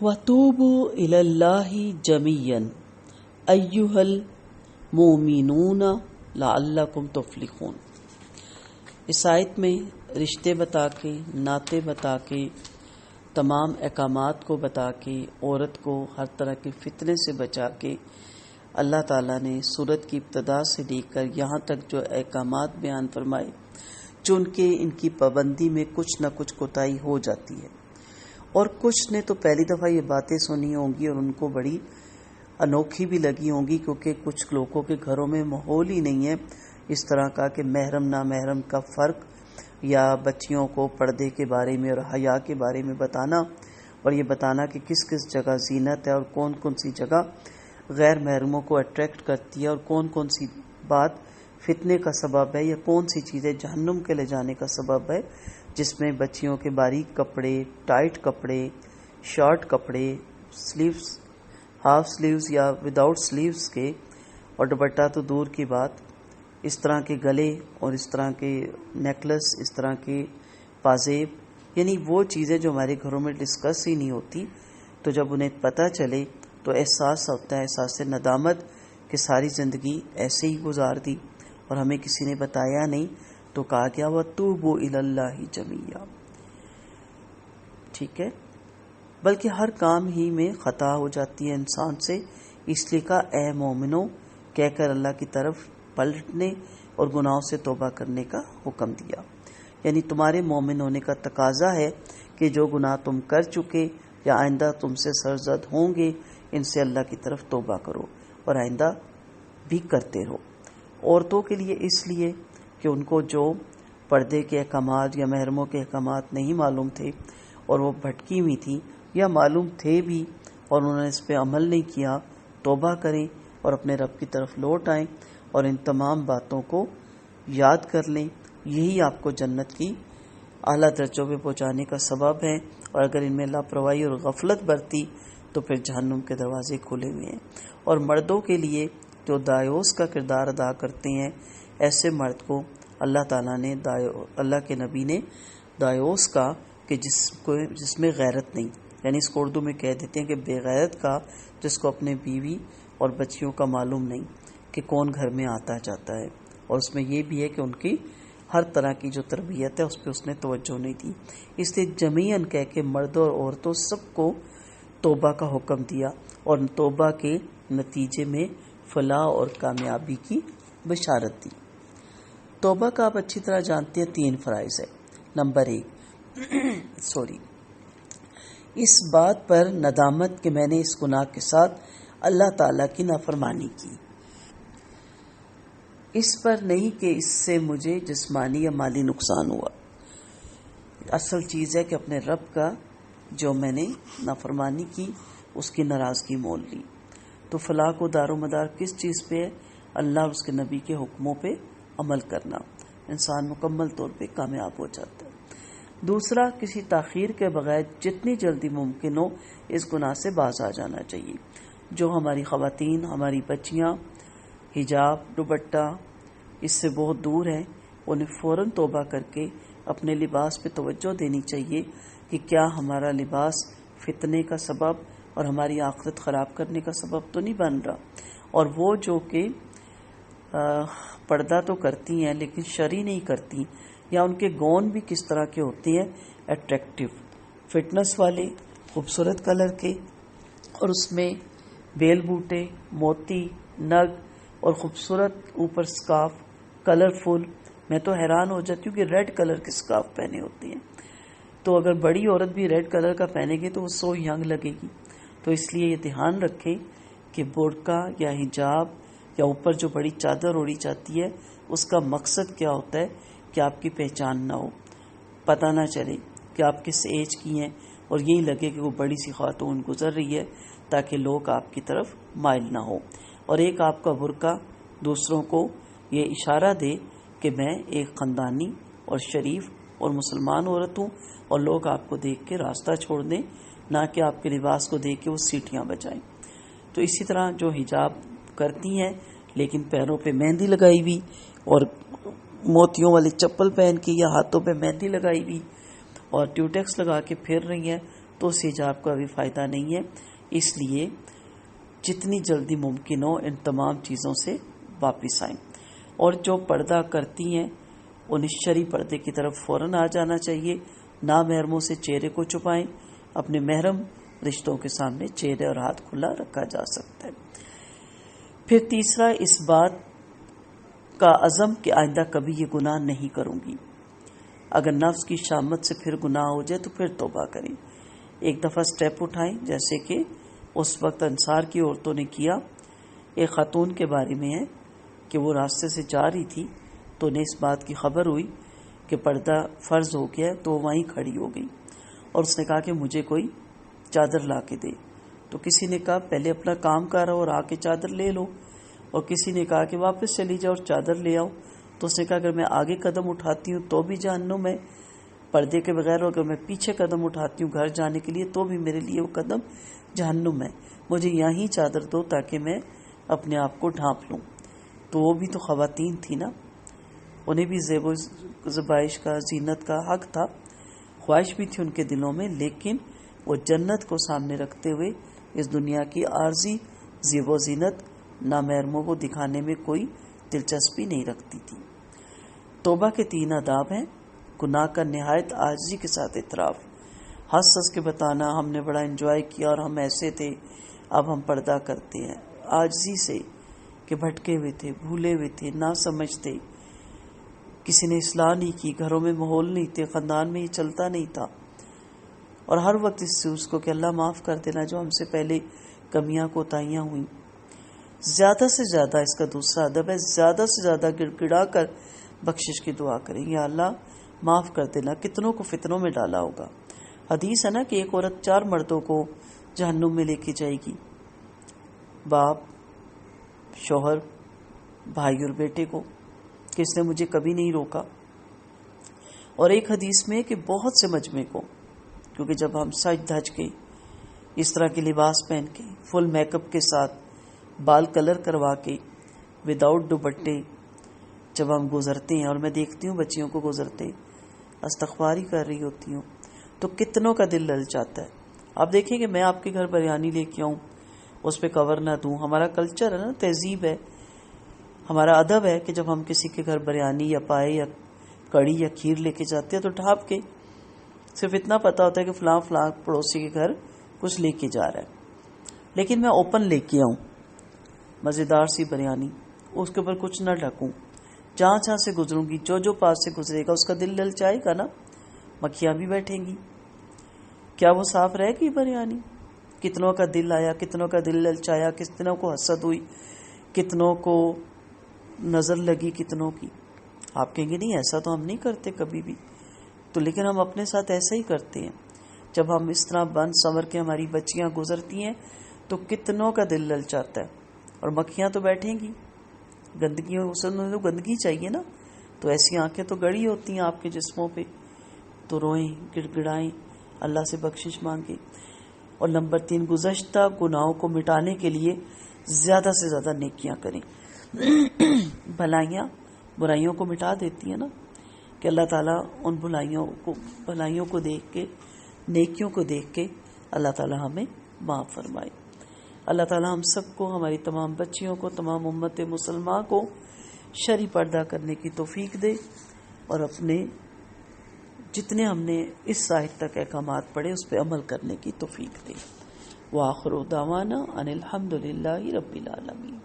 وَتُوبُوا إِلَى اللَّهِ جَمِيعًا أَيُّهَا الْمُؤْمِنُونَ لَعَلَّكُمْ تُفْلِحُونَ۔ اس آیت میں رشتے بتا کے، ناطے بتا کے، تمام احکامات کو بتا کے، عورت کو ہر طرح کے فتنے سے بچا کے اللہ تعالیٰ نے سورت کی ابتدا سے لے کر یہاں تک جو احکامات بیان فرمائے، چونکہ ان کی پابندی میں کچھ نہ کچھ کوتاہی ہو جاتی ہے، اور کچھ نے تو پہلی دفعہ یہ باتیں سنی ہوں گی اور ان کو بڑی انوکھی بھی لگی ہوں گی، کیونکہ کچھ لوگوں کے گھروں میں ماحول ہی نہیں ہے اس طرح کا کہ محرم نامحرم کا فرق یا بچیوں کو پردے کے بارے میں اور حیا کے بارے میں بتانا، اور یہ بتانا کہ کس کس جگہ زینت ہے اور کون کون سی جگہ غیر محرموں کو اٹریکٹ کرتی ہے اور کون کون سی بات فتنے کا سبب ہے یا کون سی چیزیں جہنم کے لے جانے کا سبب ہے، جس میں بچیوں کے باریک کپڑے، ٹائٹ کپڑے، شارٹ کپڑے، سلیوز، ہاف سلیوز یا وداؤٹ سلیوز کے، اور دوپٹہ تو دور کی بات، اس طرح کے گلے اور اس طرح کے نیکلس، اس طرح کے پازیب، یعنی وہ چیزیں جو ہمارے گھروں میں ڈسکس ہی نہیں ہوتی، تو جب انہیں پتہ چلے تو احساس ہوتا ہے، احساس ندامت کہ ساری زندگی ایسے ہی گزار دی اور ہمیں کسی نے بتایا نہیں، تو کہا گیا وَتُوبُوا إِلَى اللَّهِ جَمِيعًا۔ ٹھیک ہے، بلکہ ہر کام ہی میں خطا ہو جاتی ہے انسان سے، اس لیے کہا اے مومنو کہہ کر اللہ کی طرف پلٹنے اور گناہوں سے توبہ کرنے کا حکم دیا، یعنی تمہارے مومن ہونے کا تقاضا ہے کہ جو گناہ تم کر چکے یا آئندہ تم سے سرزد ہوں گے، ان سے اللہ کی طرف توبہ کرو اور آئندہ بھی کرتے رہو۔ عورتوں کے لیے اس لیے کہ ان کو جو پردے کے احکامات یا محرموں کے احکامات نہیں معلوم تھے اور وہ بھٹکی ہوئی تھیں، یا معلوم تھے بھی اور انہوں نے اس پہ عمل نہیں کیا، توبہ کریں اور اپنے رب کی طرف لوٹ آئیں اور ان تمام باتوں کو یاد کر لیں، یہی آپ کو جنت کی اعلیٰ درجوں پہ پہنچانے کا سبب ہے، اور اگر ان میں لاپرواہی اور غفلت برتی تو پھر جہنم کے دروازے کھلے ہوئے ہیں۔ اور مردوں کے لیے جو دایوس کا کردار ادا کرتے ہیں، ایسے مرد کو اللہ تعالیٰ نے اللہ کے نبی نے دایوس کا کہ جس میں غیرت نہیں، یعنی اس کو اردو میں کہہ دیتے ہیں کہ بے غیرت کا، جس کو اپنے بیوی اور بچیوں کا معلوم نہیں کہ کون گھر میں آتا جاتا ہے، اور اس میں یہ بھی ہے کہ ان کی ہر طرح کی جو تربیت ہے اس پہ اس نے توجہ نہیں دی، اس لیے جمیعاً کہہ کے مردوں اور عورتوں سب کو توبہ کا حکم دیا اور توبہ کے نتیجے میں فلاح اور کامیابی کی بشارت دی۔ توبہ کا آپ اچھی طرح جانتے ہیں 3 فرائض ہے۔ نمبر 1 اس بات پر ندامت کہ میں نے اس گناہ کے ساتھ اللہ تعالیٰ کی نافرمانی کی، اس پر نہیں کہ اس سے مجھے جسمانی یا مالی نقصان ہوا۔ اصل چیز ہے کہ اپنے رب کا جو میں نے نافرمانی کی اس کی ناراضگی مول لی۔ تو فلاح کو دار و مدار کس چیز پہ ہے؟ اللہ اور اس کے نبی کے حکموں پہ عمل کرنا، انسان مکمل طور پہ کامیاب ہو جاتا ہے۔ دوسرا، کسی تاخیر کے بغیر جتنی جلدی ممکن ہو اس گناہ سے باز آ جانا چاہیے۔ جو ہماری خواتین، ہماری بچیاں حجاب، دوپٹہ اس سے بہت دور ہیں، انہیں فوراً توبہ کر کے اپنے لباس پہ توجہ دینی چاہیے کہ کیا ہمارا لباس فتنے کا سبب اور ہماری آخرت خراب کرنے کا سبب تو نہیں بن رہا۔ اور وہ جو کہ پردہ تو کرتی ہیں لیکن شرعی نہیں کرتی، یا ان کے گون بھی کس طرح کے ہوتے ہیں؟ اٹریکٹیو، فٹنس والے، خوبصورت کلر کے، اور اس میں بیل بوٹے، موتی، نگ اور خوبصورت اوپر سکارف، کلرفل۔ میں تو حیران ہو جاتی ہوں کہ ریڈ کلر کے سکارف پہنے ہوتے ہیں، تو اگر بڑی عورت بھی ریڈ کلر کا پہنے گی تو وہ سو ینگ لگے گی۔ تو اس لیے یہ دھیان رکھیں کہ برقع یا حجاب یا اوپر جو بڑی چادر اوڑھی جاتی ہے اس کا مقصد کیا ہوتا ہے کہ آپ کی پہچان نہ ہو، پتہ نہ چلے کہ آپ کس ایج کی ہیں، اور یہی لگے کہ وہ بڑی سی خاتون گزر رہی ہے، تاکہ لوگ آپ کی طرف مائل نہ ہو۔ اور ایک آپ کا برقع دوسروں کو یہ اشارہ دے کہ میں ایک خاندانی اور شریف اور مسلمان عورت ہوں، اور لوگ آپ کو دیکھ کے راستہ چھوڑ دیں، نہ کہ آپ کے لباس کو دیکھ کے وہ سیٹیاں بجائیں۔ تو اسی طرح جو حجاب کرتی ہیں لیکن پیروں پہ مہندی لگائی ہوئی اور موتیوں والی چپل پہن کے یا ہاتھوں پہ مہندی لگائی ہوئی اور ٹیوٹیکس لگا کے پھر رہی ہیں، تو اس حجاب کا بھی فائدہ نہیں ہے. اس لیے جتنی جلدی ممکن ہو ان تمام چیزوں سے واپس آئیں. اور جو پردہ کرتی ہیں انہیں شرعی پردے کی طرف فوراً آ جانا چاہیے. نامحرموں سے چہرے کو چھپائیں. اپنے محرم رشتوں کے سامنے چہرے اور ہاتھ کھلا رکھا جا سکتا ہے. پھر تیسرا اس بات کا عزم کہ آئندہ کبھی یہ گناہ نہیں کروں گی. اگر نفس کی شامت سے پھر گناہ ہو جائے تو پھر توبہ کریں. ایک دفعہ سٹیپ اٹھائیں جیسے کہ اس وقت انصار کی عورتوں نے کیا. ایک خاتون کے بارے میں ہے کہ وہ راستے سے جا رہی تھی تو انہیں اس بات کی خبر ہوئی کہ پردہ فرض ہو گیا تو وہیں کھڑی ہو گئی اور اس نے کہا کہ مجھے کوئی چادر لا کے دے. تو کسی نے کہا پہلے اپنا کام کرو اور آ کے چادر لے لو، اور کسی نے کہا کہ واپس چلی جاؤ اور چادر لے آؤ. تو اس نے کہا اگر میں آگے قدم اٹھاتی ہوں تو بھی جہنم ہے پردے کے بغیر، اور اگر میں پیچھے قدم اٹھاتی ہوں گھر جانے کے لیے تو بھی میرے لیے وہ قدم جہنم ہے. مجھے یہیں چادر دو تاکہ میں اپنے آپ کو ڈھانپ لوں. تو وہ بھی تو خواتین تھی نا، انہیں بھی زیب و زبائش کا، زینت کا حق تھا، خواہش بھی تھی ان کے دلوں میں، لیکن وہ جنت کو سامنے رکھتے ہوئے اس دنیا کی عارضی زیب و زینت نامحرموں کو دکھانے میں کوئی دلچسپی نہیں رکھتی تھی. توبہ کے 3 آداب ہیں. گناہ کا نہایت عاجزی کے ساتھ اعتراف، ہنس ہنس کے بتانا ہم نے بڑا انجوائے کیا اور ہم ایسے تھے اب ہم پردہ کرتے ہیں. عاجزی سے کہ بھٹکے ہوئے تھے، بھولے ہوئے تھے، نہ سمجھتے، کسی نے اصلاح نہیں کی، گھروں میں ماحول نہیں تھے، خاندان میں یہ چلتا نہیں تھا، اور ہر وقت اس چیز کو کہ اللہ معاف کر دینا جو ہم سے پہلے کمیاں کوتاہیاں ہوئیں. زیادہ سے زیادہ اس کا دوسرا ادب ہے، زیادہ سے زیادہ گڑ گڑا کر بخشش کی دعا کریں. یا اللہ معاف کر دینا. کتنوں کو فتنوں میں ڈالا ہوگا. حدیث ہے نا کہ ایک عورت 4 مردوں کو جہنم میں لے کے جائے گی، باپ، شوہر، بھائی اور بیٹے کو، کہ اس نے مجھے کبھی نہیں روکا. اور ایک حدیث میں کہ بہت سے مجمع کو، کیونکہ جب ہم سج دھج کے اس طرح کے لباس پہن کے فل میک اپ کے ساتھ بال کلر کروا کے وداؤٹ دوپٹے جب ہم گزرتے ہیں، اور میں دیکھتی ہوں بچیوں کو گزرتے استغفاری کر رہی ہوتی ہوں، تو کتنوں کا دل للچاتا ہے. آپ دیکھیں کہ میں آپ کے گھر بریانی لے کے آؤں، اس پہ کور نہ دوں. ہمارا کلچر ہے نا، تہذیب ہے، ہمارا ادب ہے کہ جب ہم کسی کے گھر بریانی یا پائے یا کڑی یا کھیر لے کے جاتے ہیں تو ڈھانپ کے، صرف اتنا پتا ہوتا ہے کہ فلاں فلاں پڑوسی کے گھر کچھ لے کے جا رہا ہے. لیکن میں اوپن لے کے آؤں مزیدار سی بریانی، اس کے اوپر کچھ نہ ڈھکوں، جہاں جہاں سے گزروں گی، جو پاس سے گزرے گا اس کا دل للچائے گا نا، مکھیاں بھی بیٹھیں گی. کیا وہ صاف رہے گی بریانی؟ کتنوں کا دل آیا، کتنوں کا دل للچایا، کتنوں کو حسد ہوئی، کتنوں کو نظر لگی، کتنوں کی. آپ کہیں گے نہیں ایسا تو ہم نہیں کرتے کبھی بھی. تو لیکن ہم اپنے ساتھ ایسا ہی کرتے ہیں. جب ہم اس طرح بن سنور کے ہماری بچیاں گزرتی ہیں تو کتنوں کا دل للچاتا ہے. اور مکھیاں تو بیٹھیں گی، گندگی، تو گندگی چاہیے نا، تو ایسی آنکھیں تو گڑی ہوتی ہیں آپ کے جسموں پہ. تو روئیں، گڑ گڑائیں، اللہ سے بخشش مانگیں. اور نمبر 3، گزشتہ گناہوں کو مٹانے کے لیے زیادہ سے زیادہ نیکیاں کریں. برائیوں کو مٹا دیتی ہے نا، کہ اللہ تعالیٰ ان بھلائیوں کو دیکھ کے، نیکیوں کو دیکھ کے اللہ تعالیٰ ہمیں معاف فرمائے. اللہ تعالیٰ ہم سب کو، ہماری تمام بچیوں کو، تمام امت مسلمہ کو شرعی پردہ کرنے کی توفیق دے، اور اپنے جتنے ہم نے اس آیت تک احکامات پڑھے اس پہ عمل کرنے کی توفیق دے. وآخر دعوانا ان الحمد للہ رب العالمین.